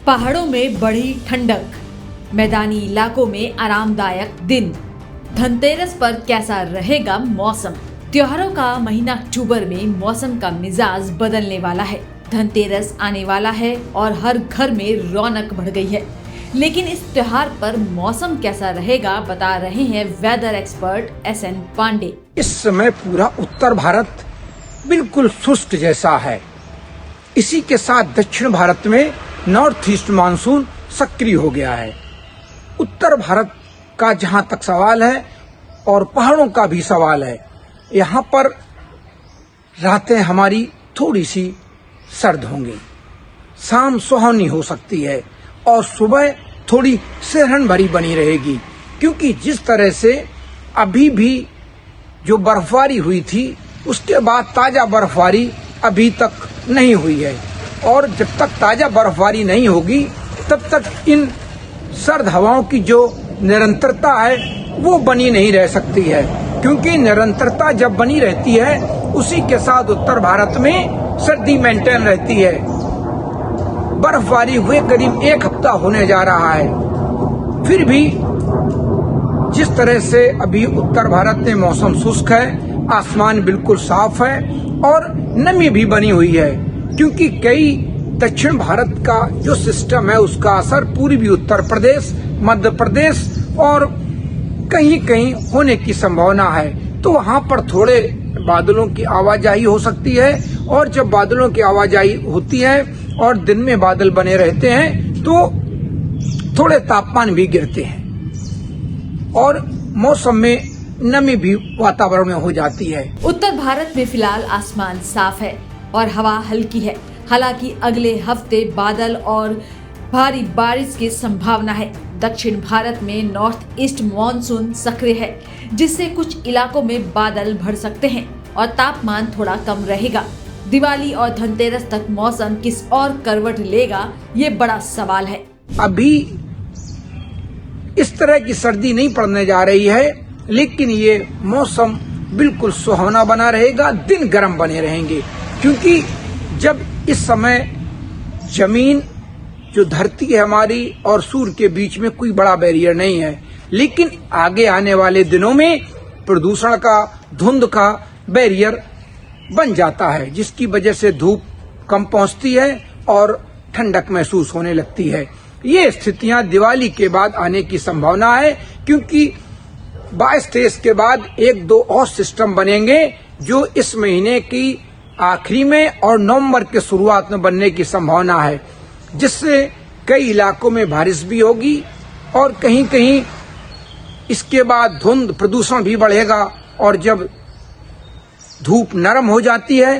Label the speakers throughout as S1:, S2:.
S1: पहाड़ों में बढ़ी ठंडक, मैदानी इलाकों में आरामदायक दिन। धनतेरस पर कैसा रहेगा मौसम? त्योहारों का महीना अक्टूबर में मौसम का मिजाज बदलने वाला है। धनतेरस आने वाला है और हर घर में रौनक बढ़ गई है। लेकिन इस त्योहार पर मौसम कैसा रहेगा, बता रहे हैं वेदर एक्सपर्ट SN पांडे।
S2: इस समय पूरा उत्तर भारत बिल्कुल शुष्क जैसा है। इसी के साथ दक्षिण भारत में नॉर्थ ईस्ट मानसून सक्रिय हो गया है। उत्तर भारत का जहां तक सवाल है और पहाड़ों का भी सवाल है, यहाँ पर रातें हमारी थोड़ी सी सर्द होंगी, शाम सुहावनी हो सकती है और सुबह थोड़ी सिरहन भरी बनी रहेगी, क्योंकि जिस तरह से अभी भी जो बर्फबारी हुई थी उसके बाद ताजा बर्फबारी अभी तक नहीं हुई है और जब तक ताजा बर्फबारी नहीं होगी तब तक इन सर्द हवाओं की जो निरंतरता है वो बनी नहीं रह सकती है, क्योंकि निरंतरता जब बनी रहती है उसी के साथ उत्तर भारत में सर्दी मेंटेन रहती है। बर्फबारी हुए करीब एक हफ्ता होने जा रहा है, फिर भी जिस तरह से अभी उत्तर भारत में मौसम शुष्क है, आसमान बिल्कुल साफ है और नमी भी बनी हुई है, क्योंकि कई दक्षिण भारत का जो सिस्टम है उसका असर पूर्वी उत्तर प्रदेश, मध्य प्रदेश और कहीं कहीं होने की संभावना है। तो वहाँ पर थोड़े बादलों की आवाजाही हो सकती है और जब बादलों की आवाजाही होती है और दिन में बादल बने रहते हैं तो थोड़े तापमान भी गिरते हैं और मौसम में नमी भी वातावरण में हो जाती है।
S1: उत्तर भारत में फिलहाल आसमान साफ है और हवा हल्की है। हालांकि अगले हफ्ते बादल और भारी बारिश की संभावना है। दक्षिण भारत में नॉर्थ ईस्ट मॉनसून सक्रिय है, जिससे कुछ इलाकों में बादल भर सकते हैं और तापमान थोड़ा कम रहेगा। दिवाली और धनतेरस तक मौसम किस और करवट लेगा, ये बड़ा सवाल है।
S2: अभी इस तरह की सर्दी नहीं पड़ने जा रही है, लेकिन ये मौसम बिल्कुल सुहावना बना रहेगा, दिन गर्म बने रहेंगे, क्योंकि जब इस समय जमीन जो धरती है हमारी और सूर्य के बीच में कोई बड़ा बैरियर नहीं है, लेकिन आगे आने वाले दिनों में प्रदूषण का, धुंध का बैरियर बन जाता है, जिसकी वजह से धूप कम पहुंचती है और ठंडक महसूस होने लगती है। ये स्थितियां दिवाली के बाद आने की संभावना है, क्योंकि 22-23 के बाद एक दो और सिस्टम बनेंगे जो इस महीने की आखिरी में और नवंबर के शुरुआत में बनने की संभावना है, जिससे कई इलाकों में बारिश भी होगी और कहीं कहीं इसके बाद धुंध, प्रदूषण भी बढ़ेगा और जब धूप नरम हो जाती है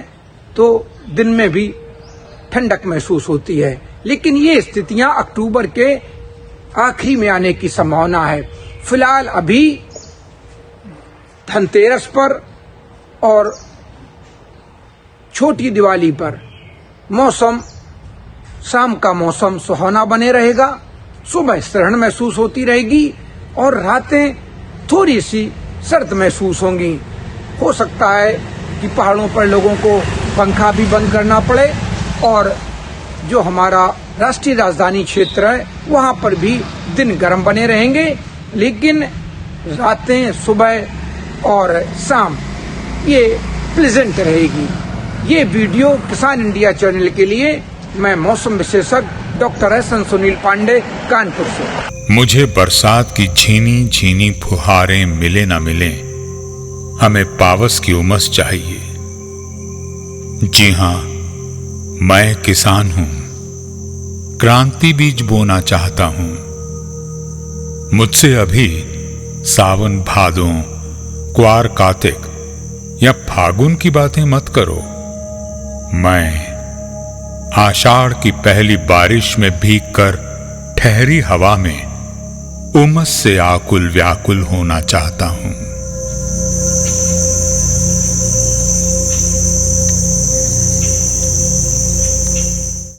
S2: तो दिन में भी ठंडक महसूस होती है। लेकिन ये स्थितियां अक्टूबर के आखिरी में आने की संभावना है। फिलहाल अभी धनतेरस पर और छोटी दिवाली पर मौसम, शाम का मौसम सुहावना बने रहेगा, सुबह सिरहन महसूस होती रहेगी और रातें थोड़ी सी सर्द महसूस होंगी। हो सकता है कि पहाड़ों पर लोगों को पंखा भी बंद करना पड़े और जो हमारा राष्ट्रीय राजधानी क्षेत्र है वहां पर भी दिन गर्म बने रहेंगे, लेकिन रातें, सुबह और शाम ये प्लेजेंट रहेगी। ये वीडियो किसान इंडिया चैनल के लिए मैं मौसम विशेषज्ञ डॉक्टर SN सुनील पांडे, कानपुर से।
S3: मुझे बरसात की झीनी झीनी फुहारें मिले ना मिले, हमें पावस की उमस चाहिए। जी हाँ, मैं किसान हूं, क्रांति बीज बोना चाहता हूं। मुझसे अभी सावन, भादों, क्वार, कार्तिक या फागुन की बातें मत करो। मैं आषाढ़ की पहली बारिश में भीगकर ठहरी हवा में उमस से आकुल व्याकुल होना चाहता हूं।